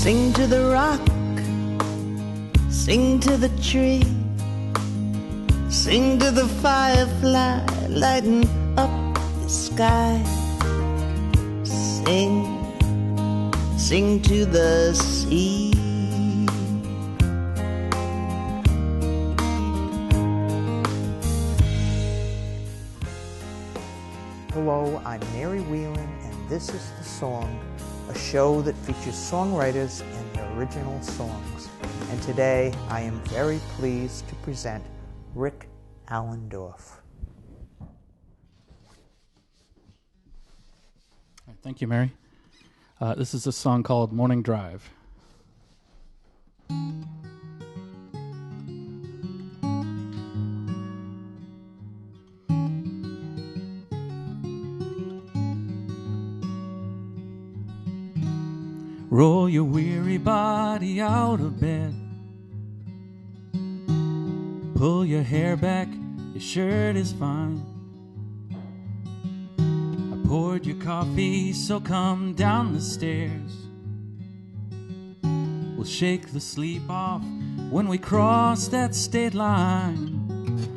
Sing to the rock, sing to the tree, sing to the firefly lighting up the sky. Sing, sing to the sea. Hello, I'm Mary Wheelan, and this is The Song, a show that features songwriters and their original songs. And today, I am very pleased to present Ric Allendorf. Thank you, Mary. This is a song called Morning Drive. Roll your weary body out of bed. Pull your hair back, your shirt is fine. I poured your coffee, so come down the stairs. We'll shake the sleep off when we cross that state line.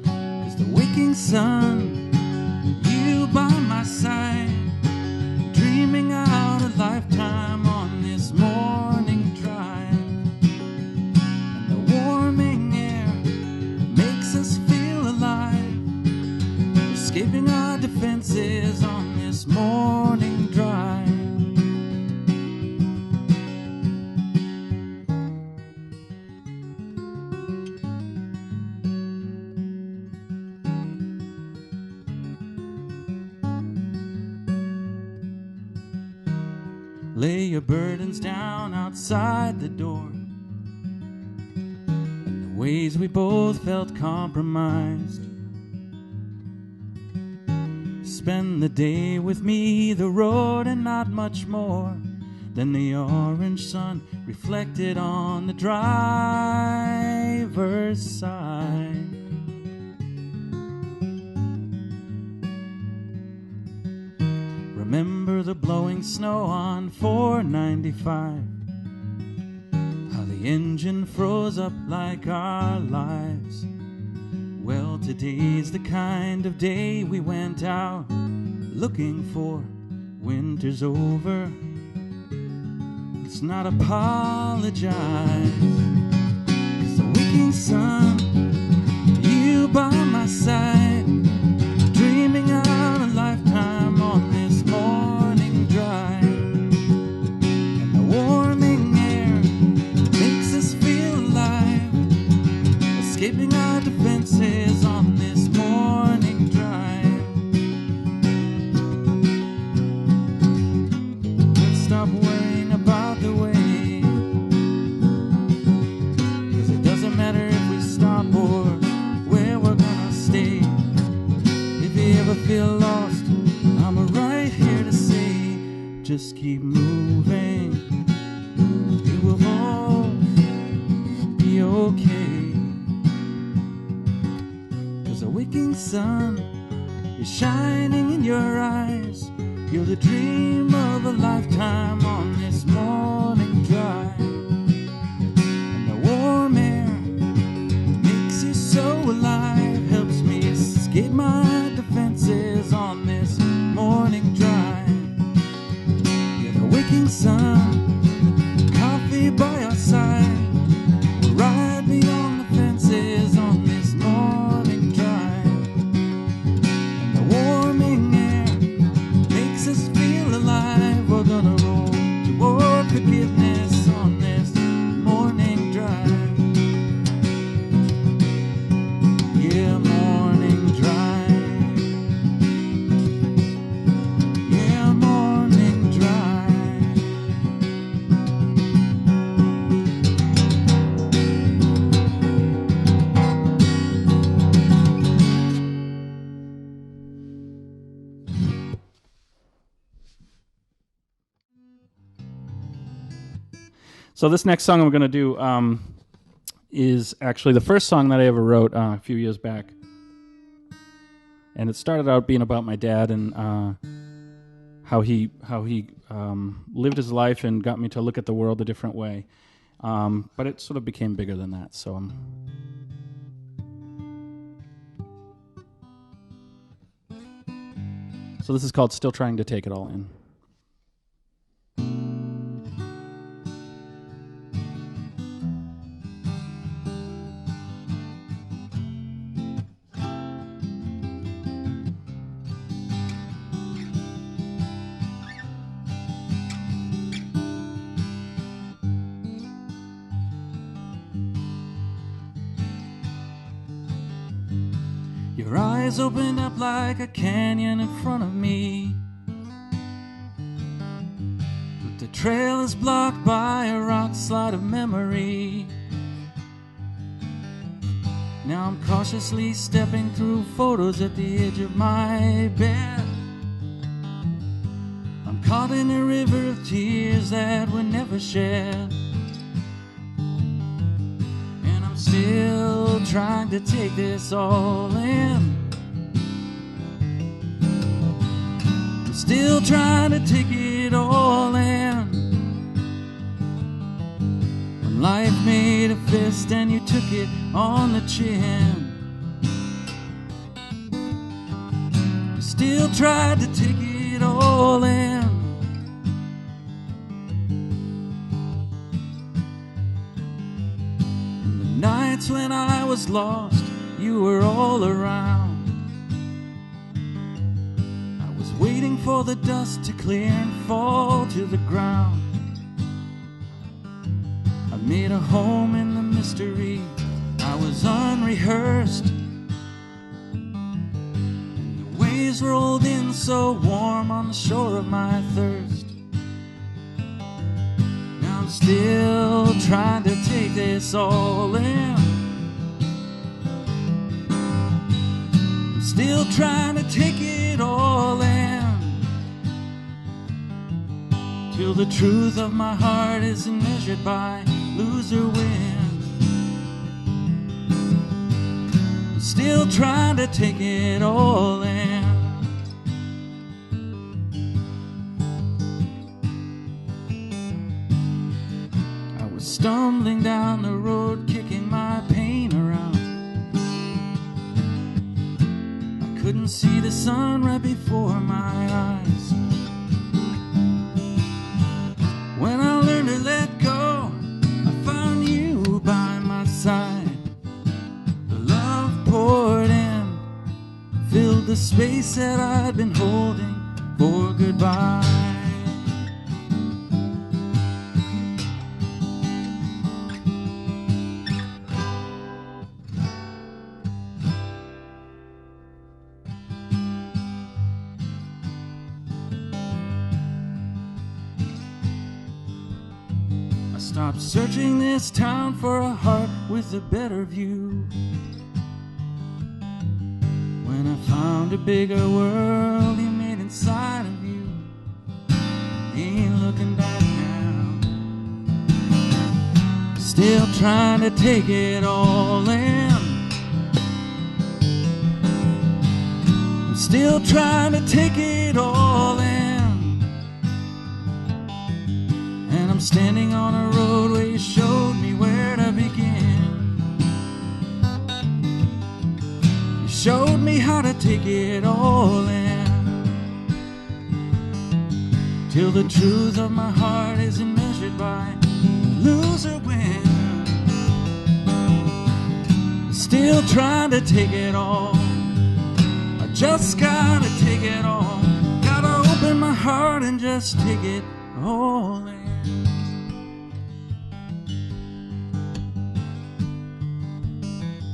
'Cause the waking sun, you by my side, dreaming out a lifetime on this morning drive. And the warming air makes us feel alive, escaping our defenses on this morning drive. Lay your burdens down outside the door. And the ways we both felt compromised. Spend the day with me, the road, and not much more than the orange sun reflected on the driver's side. Remember the blowing snow on 495, how the engine froze up like our lives. Well, today's the kind of day we went out looking for. Winter's over, let's not apologize. 'Cause the waking sun, you by my side, dreaming out a lifetime on this morning drive. And the warming air makes us feel alive, escaping our defenses on this morning drive. Let's stop worrying about the way, 'cause it doesn't matter if we stop or where we're gonna stay. If you ever feel lost, I'm right here to say, just keep moving, it will all be okay. 'Cause the waking sun is shining in your eyes. You're the dream of a lifetime on this morning drive. And the warm air makes you so alive, helps me escape my defenses on this morning drive. You're the waking sun, coffee by your side, we'll ride beyond the fences on this morning drive. And the warming air makes us feel alive. We're gonna roll toward forgiveness on this morning drive. Yeah, morning drive. Yeah, morning drive. So this next song I'm going to do is actually the first song that I ever wrote a few years back. And it started out being about my dad and how he lived his life and got me to look at the world a different way. But it sort of became bigger than that. So so this is called Still Trying to Take It All In. Your eyes opened up like a canyon in front of me, but the trail is blocked by a rock slide of memory. Now I'm cautiously stepping through photos at the edge of my bed. I'm caught in a river of tears that were never shed, and I'm still trying to take this all in. I'm still trying to take it all in. When life made a fist and you took it on the chin, you still tried to take it all in. In the nights when I was lost, you were all around. I was waiting for the dust to clear and fall to the ground. I made a home in the mystery. I was unrehearsed, and the waves rolled in so warm on the shore of my thirst. Now I'm still trying to take this all in. I'm still trying to take it all in, till the truth of my heart isn't measured by lose or win. I'm still trying to take it all in. I was stumbling down the road, kicking my pain around. I couldn't see the sun right before my eyes. When I learned to let go, I found you by my side. The love poured in, filled the space that I'd been holding for goodbye. Stopped searching this town for a heart with a better view. When I found a bigger world you made inside of you, ain't looking back now. Still trying to take it all in. I'm still trying to take it all in. And I'm standing on a road where you showed me where to begin. You showed me how to take it all in, till the truth of my heart isn't measured by lose or win. Still trying to take it all. I just gotta take it all. Gotta open my heart and just take it all in.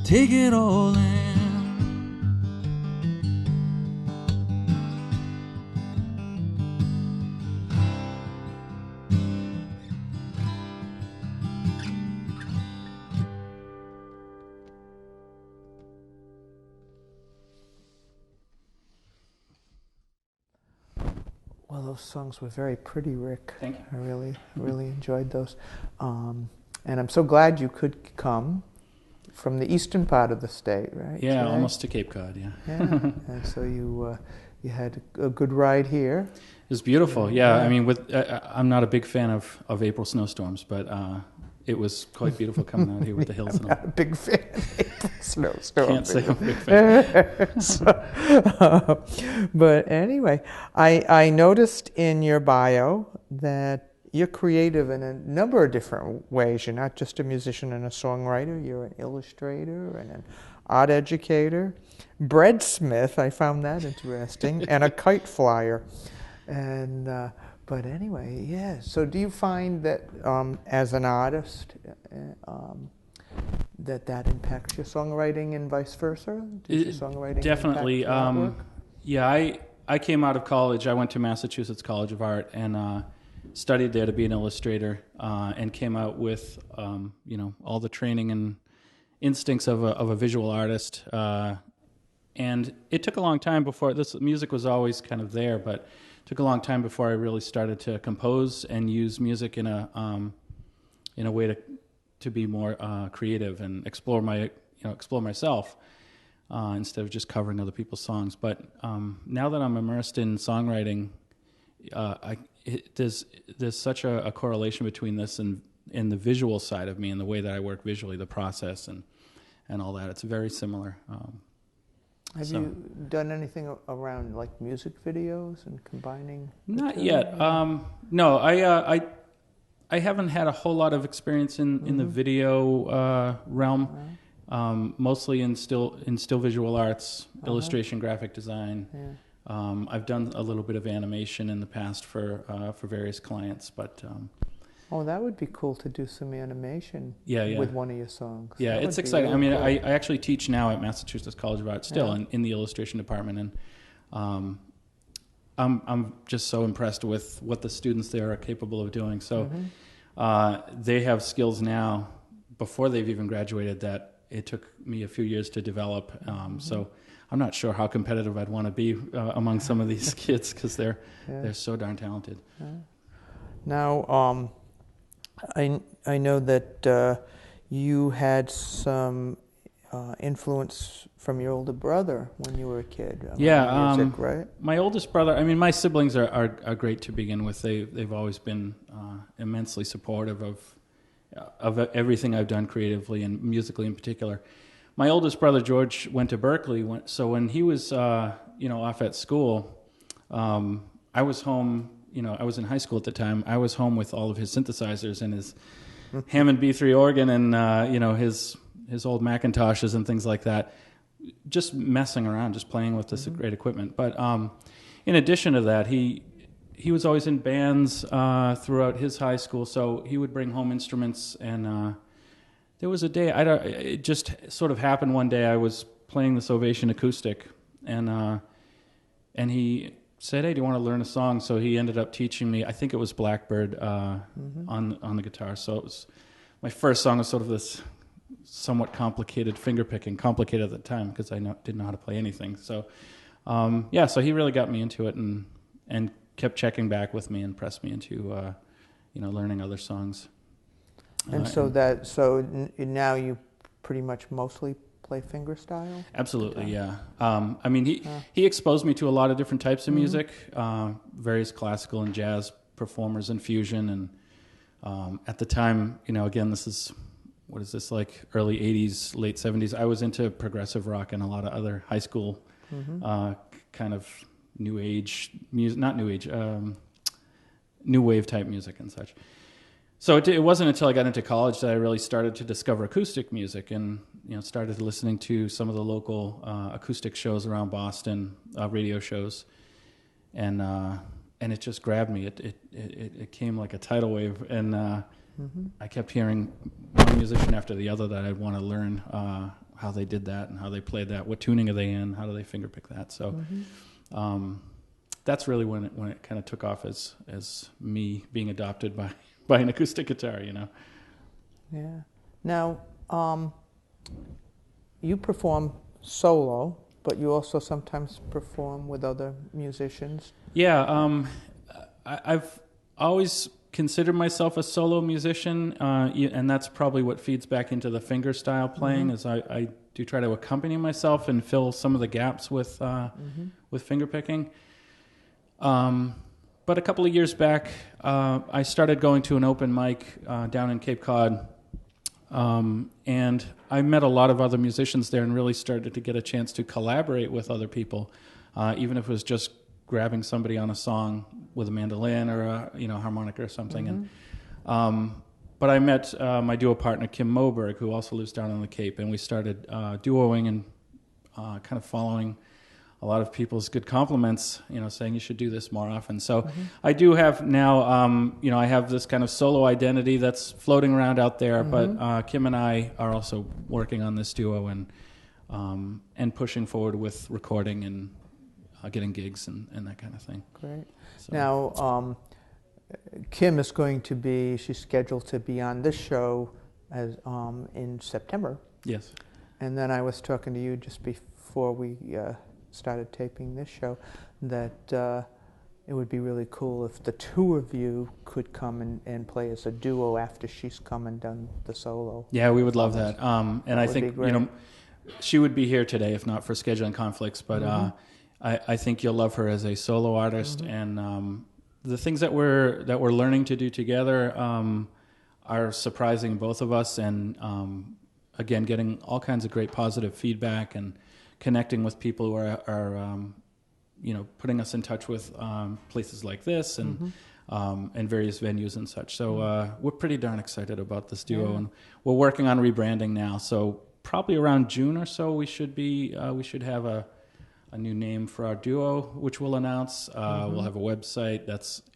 Take it all in. Well, those songs were very pretty, Rick. Thank you. I really enjoyed those. And I'm so glad you could come from the eastern part of the state, right? Yeah, today? almost to Cape Cod, yeah. Yeah. And so you you had a good ride here. It was beautiful. Yeah. I mean, I'm not a big fan of April snowstorms, but it was quite beautiful coming out here with the hills and all. I'm not a big fan of April snowstorms. Can't say I'm a big fan. But anyway, I noticed in your bio that you're creative in a number of different ways. You're not just a musician and a songwriter. You're an illustrator and an art educator, breadsmith. I found that interesting, and a kite flyer. And but anyway, yeah. So do you find that as an artist that impacts your songwriting and vice versa? Does your songwriting definitely impact your artwork? Yeah, I came out of college. I went to Massachusetts College of Art and studied there to be an illustrator, and came out with all the training and instincts of a visual artist. And it took a long time before this music was always kind of there, but took a long time before I really started to compose and use music in a way to be more creative and explore myself instead of just covering other people's songs. But now that I'm immersed in songwriting, there's such a correlation between this and the visual side of me and the way that I work visually, the process and all that. It's very similar. Have you done anything around like music videos and combining? Not yet. No, I haven't had a whole lot of experience in the video realm. Mostly in still visual arts, illustration, graphic design. Yeah. I've done a little bit of animation in the past for various clients, but. Oh, that would be cool to do some animation with one of your songs. Yeah, it's exciting. Really cool. I actually teach now at Massachusetts College of Art still in the illustration department, and I'm just so impressed with what the students there are capable of doing. So they have skills now before they've even graduated that it took me a few years to develop. So I'm not sure how competitive I'd want to be among some of these kids because they're so darn talented. Now, I know that you had some influence from your older brother when you were a kid. Music, right? My oldest brother. I mean, my siblings are great to begin with. They've always been immensely supportive of everything I've done creatively and musically in particular. My oldest brother George went to Berkeley, so when he was off at school, I was home. I was in high school at the time. I was home with all of his synthesizers and his Hammond B3 organ and his old Macintoshes and things like that, just messing around, just playing with this great equipment. But in addition to that, he was always in bands throughout his high school, so he would bring home instruments. And there was a day, it just sort of happened one day. I was playing this Ovation acoustic, and he said, "Hey, do you want to learn a song?" So he ended up teaching me. I think it was Blackbird on the guitar. So it was my first song. Was sort of this somewhat complicated finger picking, complicated at the time because I didn't know how to play anything. So so he really got me into it and kept checking back with me and pressed me into learning other songs. And so now you pretty much mostly play fingerstyle? Absolutely, yeah. I mean, he exposed me to a lot of different types of music, various classical and jazz performers and fusion. And at the time, again, this is, what is this, like early 80s, late 70s, I was into progressive rock and a lot of other high school kind of new age music, not new age, new wave type music and such. So it wasn't until I got into college that I really started to discover acoustic music and started listening to some of the local acoustic shows around Boston, radio shows, and it just grabbed me. It came like a tidal wave, and I kept hearing one musician after the other that I'd want to learn how they did that and how they played that, what tuning are they in, how do they finger pick that. So that's really when it kind of took off as me being adopted by an acoustic guitar, Yeah. Now, you perform solo, but you also sometimes perform with other musicians. Yeah. I've always consider myself a solo musician, and that's probably what feeds back into the finger style playing. Is I do try to accompany myself and fill some of the gaps with finger picking. But a couple of years back, I started going to an open mic down in Cape Cod, and I met a lot of other musicians there and really started to get a chance to collaborate with other people, even if it was just grabbing somebody on a song with a mandolin or a harmonica or something. But I met my duo partner, Kim Moberg, who also lives down on the Cape, and we started duoing and kind of following a lot of people's good compliments, saying you should do this more often. So I do have now, I have this kind of solo identity that's floating around out there, but Kim and I are also working on this duo and pushing forward with recording and getting gigs and that kind of thing. Great. So. Now, Kim is she's scheduled to be on this show as in September. Yes. And then I was talking to you just before we started taping this show that it would be really cool if the two of you could come and play as a duo after she's come and done the solo. Yeah, we would love that. And that I think, she would be here today if not for scheduling conflicts, but I think you'll love her as a solo artist, and the things that we're learning to do together are surprising both of us, and again, getting all kinds of great positive feedback and connecting with people who are putting us in touch with places like this and various venues and such. So we're pretty darn excited about this duo, and we're working on rebranding now. So probably around June or so, we should have a new name for our duo, which we'll announce. We'll have a website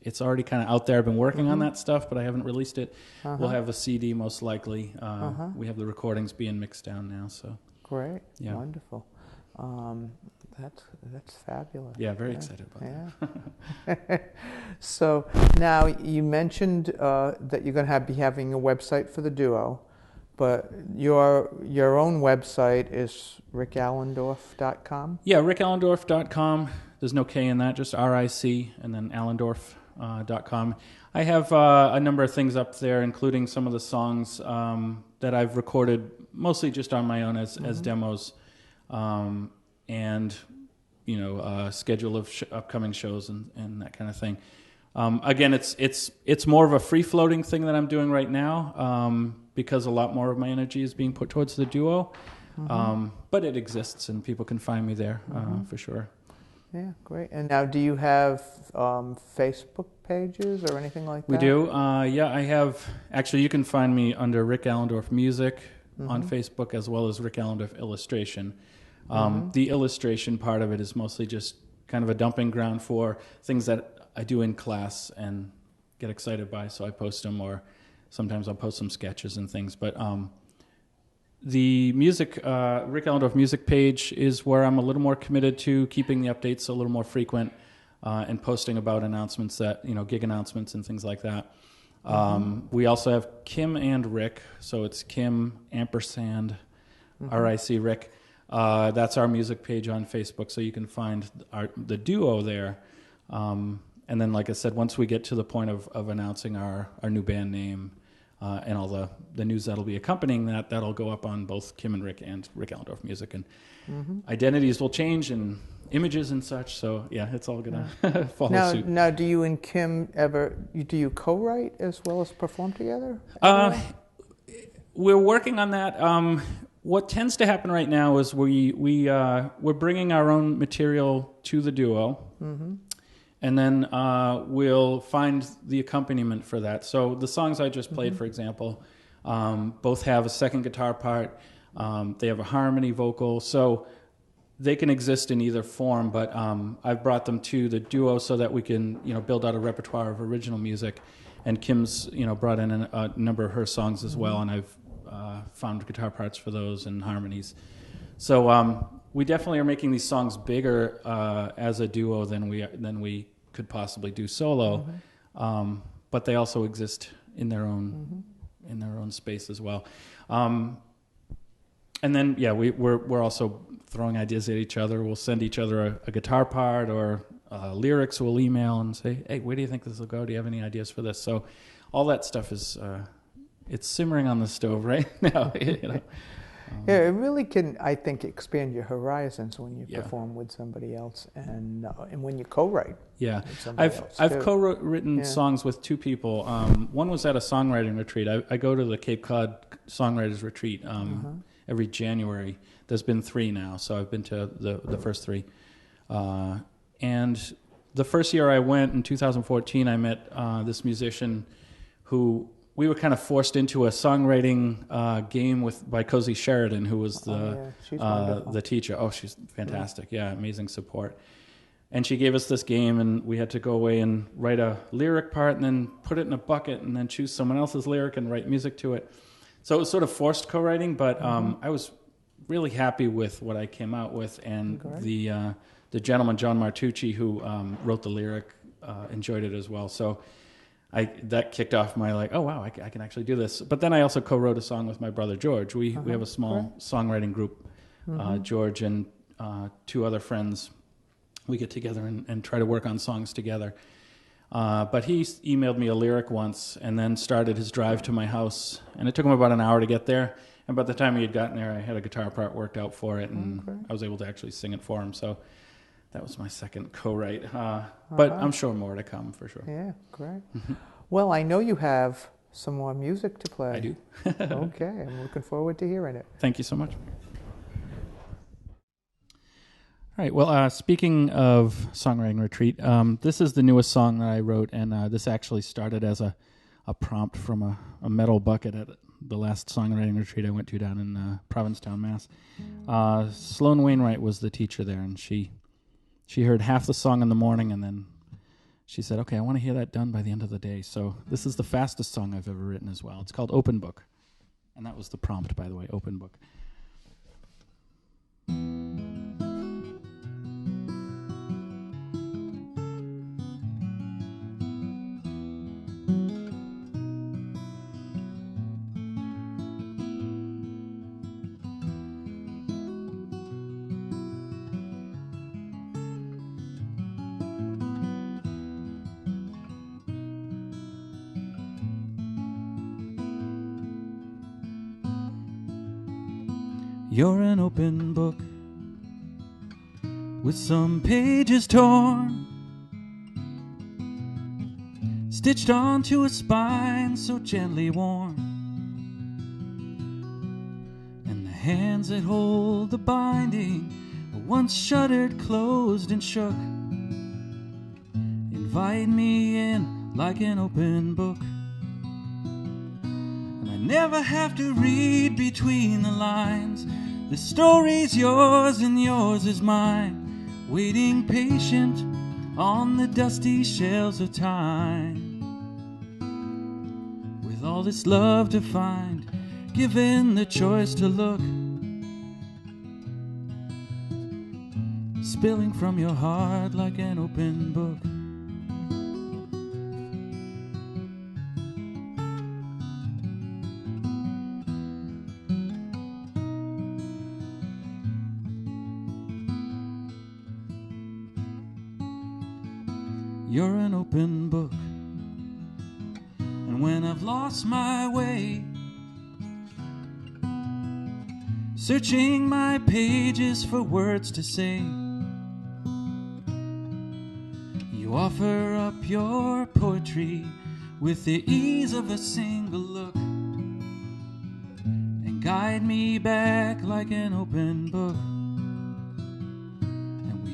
it's already kind of out there. I've been working on that stuff, but I haven't released it. We'll have a CD most likely. We have the recordings being mixed down now. So great, yeah. Wonderful. That's fabulous. Yeah, very excited about that. So now you mentioned that you're going to be having a website for the duo, but your own website is ricallendorf.com? Yeah, ricallendorf.com. There's no K in that, just RIC, and then allendorf.com. I have a number of things up there, including some of the songs that I've recorded, mostly just on my own as demos, and schedule of upcoming shows and that kind of thing. Again, it's more of a free-floating thing that I'm doing right now, because a lot more of my energy is being put towards the duo. But it exists, and people can find me there for sure. Yeah, great. And now, do you have Facebook pages or anything like that? We do. Yeah, I have. Actually, you can find me under Ric Allendorf Music on Facebook, as well as Ric Allendorf Illustration. The illustration part of it is mostly just kind of a dumping ground for things that I do in class and get excited by, so I post them, or sometimes I'll post some sketches and things. But the music, Ric Allendorf Music page is where I'm a little more committed to keeping the updates a little more frequent and posting about announcements that, gig announcements and things like that. We also have Kim and Rick, so it's Kim ampersand RIC Rick. That's our music page on Facebook, so you can find the duo there. And then, like I said, once we get to the point of announcing our new band name and all the news that'll be accompanying that'll go up on both Kim and Rick Allendorf Music. And identities will change and images and such, so yeah, it's all going to follow suit. Now, do you and Kim do you co-write as well as perform together? We're working on that. What tends to happen right now is we're bringing our own material to the duo, and then we'll find the accompaniment for that. So the songs I just played, for example, both have a second guitar part. They have a harmony vocal, so they can exist in either form. But I've brought them to the duo so that we can build out a repertoire of original music. And Kim's brought in a number of her songs as well, and I've found guitar parts for those and harmonies. So we definitely are making these songs bigger as a duo than we could possibly do solo, but they also exist in their own space as well. And then we're also throwing ideas at each other. We'll send each other a guitar part or lyrics will email and say, hey, where do you think this will go? Do you have any ideas for this? So all that stuff is, it's simmering on the stove right now. Yeah, it really can, I think, expand your horizons when you Yeah. perform with somebody else and when you co-write. Yeah, with somebody else, I've too. co-written songs with two people. One was at a songwriting retreat. I go to the Cape Cod Songwriters Retreat every January. There's been 3 now, so I've been to the first 3. And the first year I went in 2014, I met this musician who we were kind of forced into a songwriting game by Cozy Sheridan, who was the teacher. Oh, she's fantastic. Yeah, amazing support. And she gave us this game, and we had to go away and write a lyric part and then put it in a bucket and then choose someone else's lyric and write music to it. So it was sort of forced co-writing, but I was really happy with what I came out with. And the gentleman, John Martucci, who wrote the lyric, enjoyed it as well. So that kicked off my oh wow, I can actually do this. But then I also co-wrote a song with my brother George. We have a small songwriting group. George and 2 other friends, we get together and try to work on songs together. But he emailed me a lyric once and then started his drive to my house. And it took him about an hour to get there. And by the time he had gotten there, I had a guitar part worked out for it, and I was able to actually sing it for him. So that was my second co-write. But I'm sure more to come, for sure. Yeah, great. Well, I know you have some more music to play. I do. Okay, I'm looking forward to hearing it. Thank you so much. All right, well, speaking of songwriting retreat, this is the newest song that I wrote, and this actually started as a prompt from a metal bucket at the last songwriting retreat I went to down in Provincetown, Mass. Sloan Wainwright was the teacher there, and she heard half the song in the morning, and then she said, okay, I want to hear that done by the end of the day. So this is the fastest song I've ever written as well. It's called Open Book. And that was the prompt, by the way, Open Book. You're an open book with some pages torn, stitched onto a spine so gently worn, and the hands that hold the binding once shuttered, closed, and shook. Invite me in like an open book, and I never have to read between the lines. The story's yours and yours is mine, waiting patient on the dusty shelves of time. With all this love to find, given the choice to look, spilling from your heart like an open book. You're an open book, and when I've lost my way, searching my pages for words to say, you offer up your poetry with the ease of a single look, and guide me back like an open book.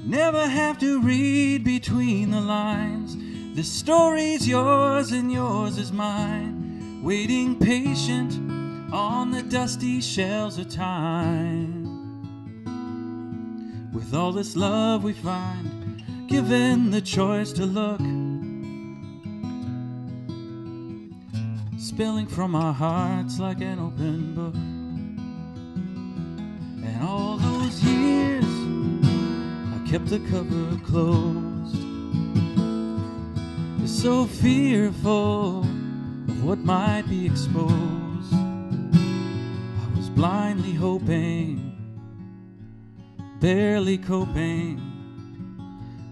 Never have to read between the lines. The story's yours and yours is mine, waiting patient on the dusty shelves of time. With all this love we find, given the choice to look, spilling from our hearts like an open book. And all those years kept the cover closed, so fearful of what might be exposed. I was blindly hoping, barely coping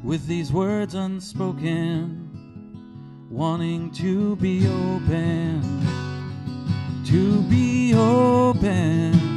with these words unspoken, wanting to be open, to be open.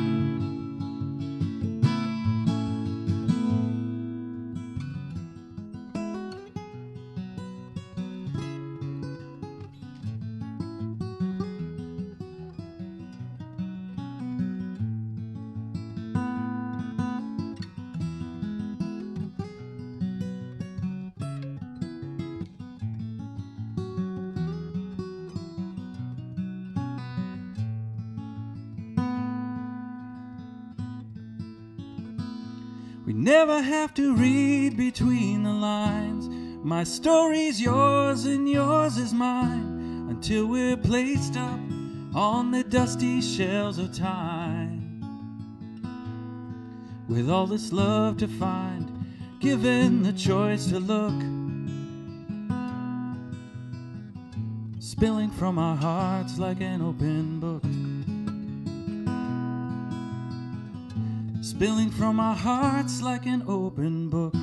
We never have to read between the lines. My story's yours and yours is mine, until we're placed up on the dusty shelves of time. With all this love to find, given the choice to look, spilling from our hearts like an open book. Spilling from our hearts like an open book.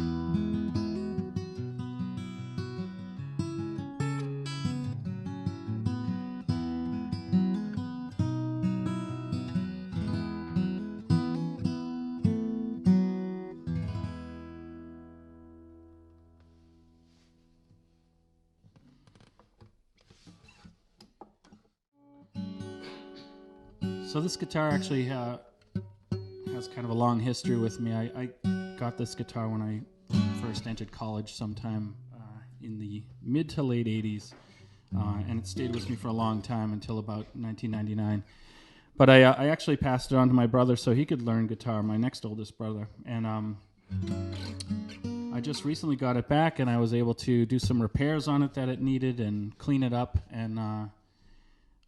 So this guitar actually has kind of a long history with me. I got this guitar when I first entered college sometime in the mid to late 80s, and it stayed with me for a long time until about 1999. But I actually passed it on to my brother so he could learn guitar, my next oldest brother. And I just recently got it back, and I was able to do some repairs on it that it needed and clean it up. And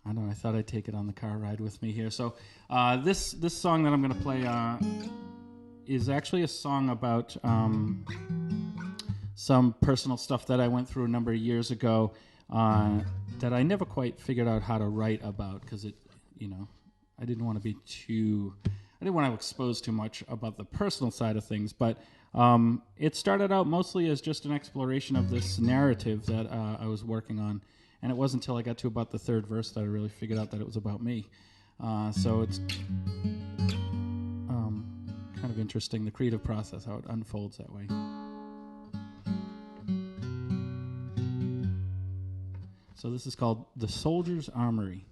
I don't know, I thought I'd take it on the car ride with me here. So this song that I'm going to play is actually a song about some personal stuff that I went through a number of years ago that I never quite figured out how to write about, because I didn't want to expose too much about the personal side of things. But it started out mostly as just an exploration of this narrative that I was working on. And it wasn't until I got to about the third verse that I really figured out that it was about me. So it's kind of interesting, the creative process, how it unfolds that way. So this is called The Soldiers Armory.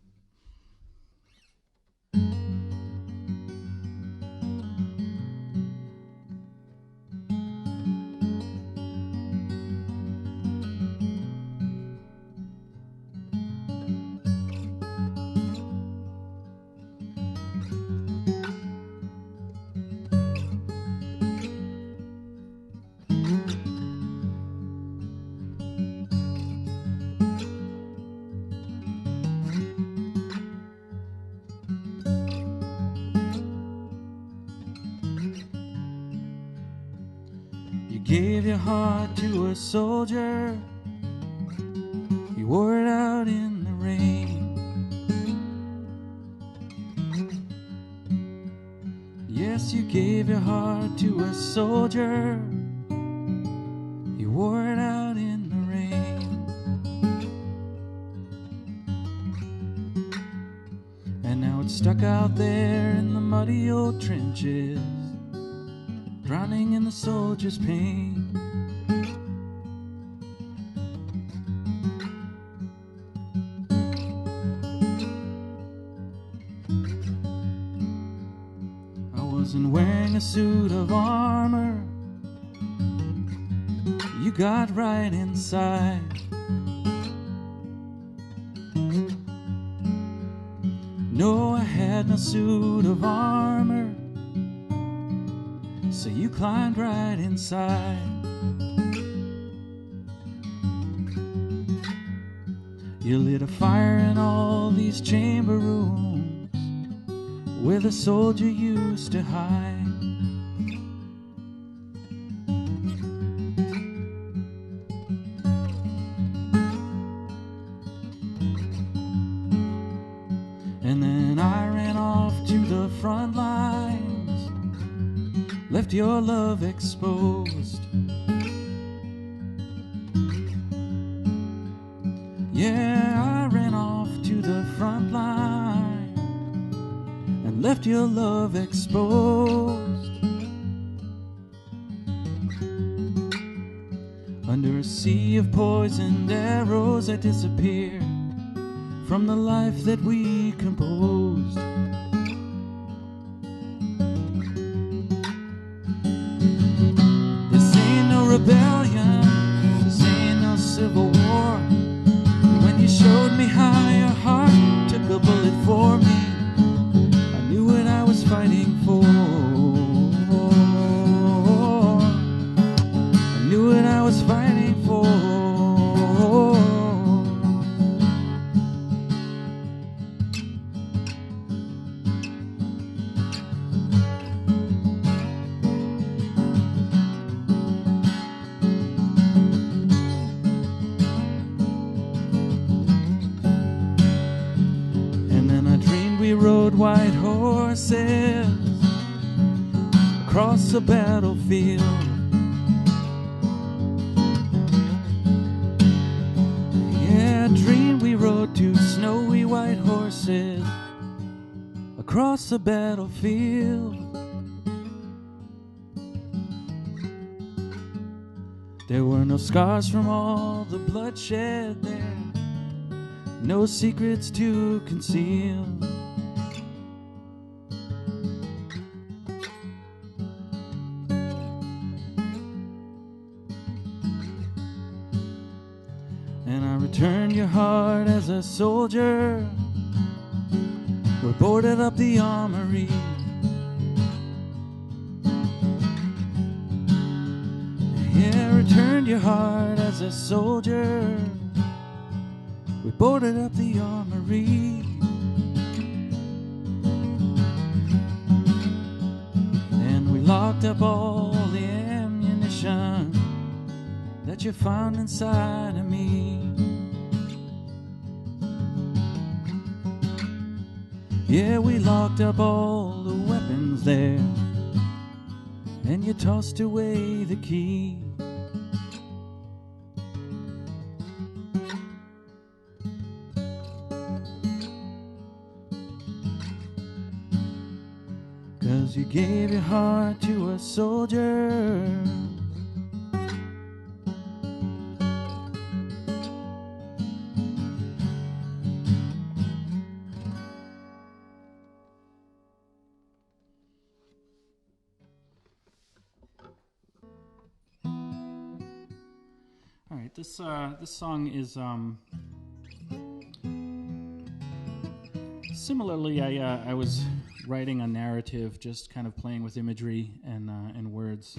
Gave your heart to a soldier, you wore it out in the rain. Yes, you gave your heart to a soldier, you wore it out in the rain. And now it's stuck out there in the muddy old trenches, drowning in the soldier's pain. I wasn't wearing a suit of armor, you got right inside. No, I had no suit of armor, so you climbed right inside. You lit a fire in all these chamber rooms where the soldier used to hide. And then I ran off to the front lines, left your love exposed. Yeah, I ran off to the front line and left your love exposed. Under a sea of poisoned arrows I disappeared from the life that we composed. This ain't no rebellion, this ain't no civil war. When you showed me how your heart took a bullet for me, I knew what I was fighting for. I knew what I was fighting for. Rode white horses across the battlefield. Yeah, I dreamed we rode two snowy white horses across the battlefield. There were no scars from all the bloodshed there, no secrets to conceal. Returned your heart as a soldier. We boarded up the armory. Yeah, returned your heart as a soldier. We boarded up the armory. And we locked up all the ammunition that you found inside of me. Yeah, we locked up all the weapons there, and you tossed away the key. Cause you gave your heart to a soldier. All right, this song is similarly. I was writing a narrative, just kind of playing with imagery and words.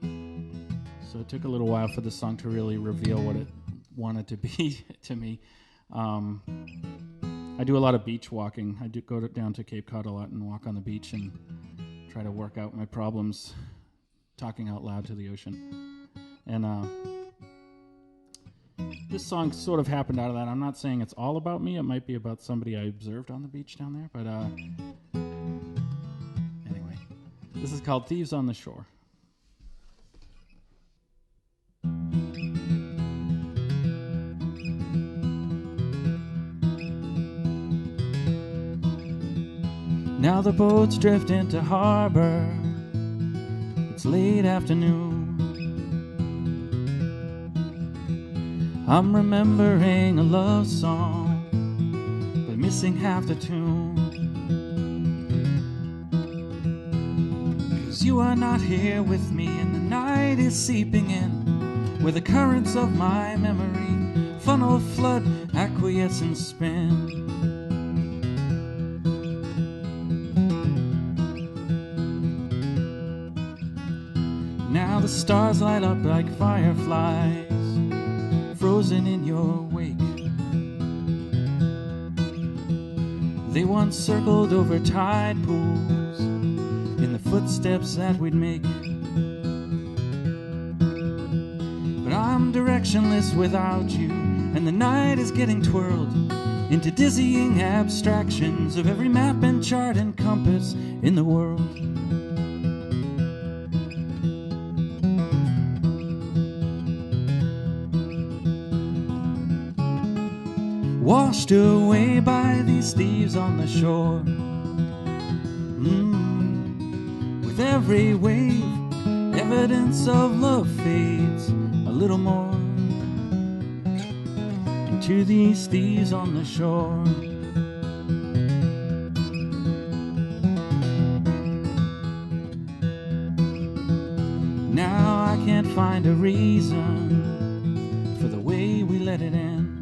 So it took a little while for the song to really reveal what it wanted to be to me. I do a lot of beach walking. I do go down to Cape Cod a lot and walk on the beach and try to work out my problems, talking out loud to the ocean. And this song sort of happened out of that. I'm not saying it's all about me. It might be about somebody I observed on the beach down there. But anyway, this is called Thieves on the Shore. Now the boats drift into harbor. It's late afternoon. I'm remembering a love song, but missing half the tune. 'Cause you are not here with me, and the night is seeping in, where the currents of my memory funnel, flood, acquiesce and spin. Now the stars light up like fireflies, frozen in your wake. They once circled over tide pools in the footsteps that we'd make. But I'm directionless without you, and the night is getting twirled into dizzying abstractions of every map and chart and compass in the world. washed away by these thieves on the shore. With every wave, evidence of love fades a little more into these thieves on the shore. Now I can't find a reason for the way we let it end,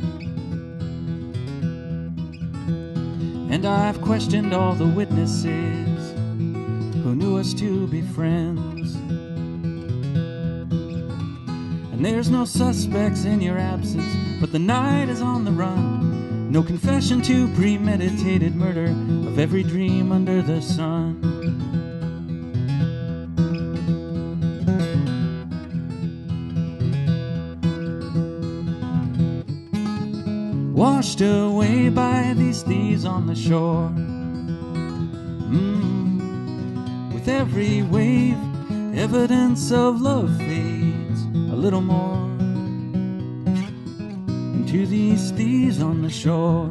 and I've questioned all the witnesses who knew us to be friends. And there's no suspects in your absence, but the night is on the run. No confession to premeditated murder of every dream under the sun. Washed away by these thieves on the shore. With every wave, evidence of love fades a little more into these thieves on the shore.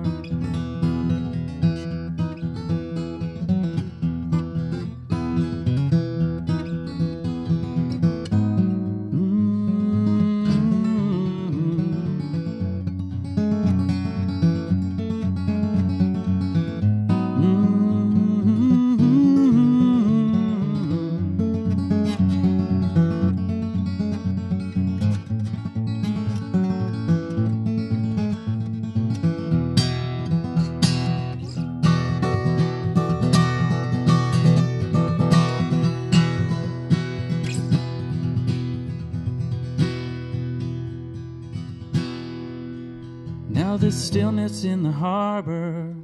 Now this stillness in the harbor,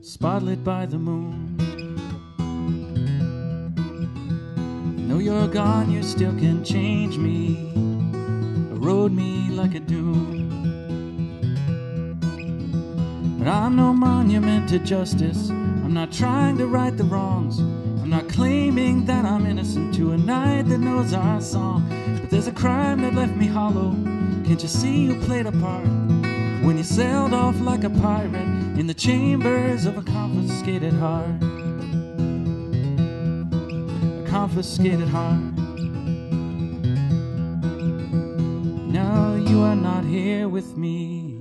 spotlit by the moon. Though you're gone, you still can change me, erode me like a dune. But I'm no monument to justice. I'm not trying to right the wrongs. I'm not claiming that I'm innocent to a night that knows our song. But there's a crime that left me hollow. Can't you see who played a part when you sailed off like a pirate in the chambers of a confiscated heart? A confiscated heart. Now you are not here with me.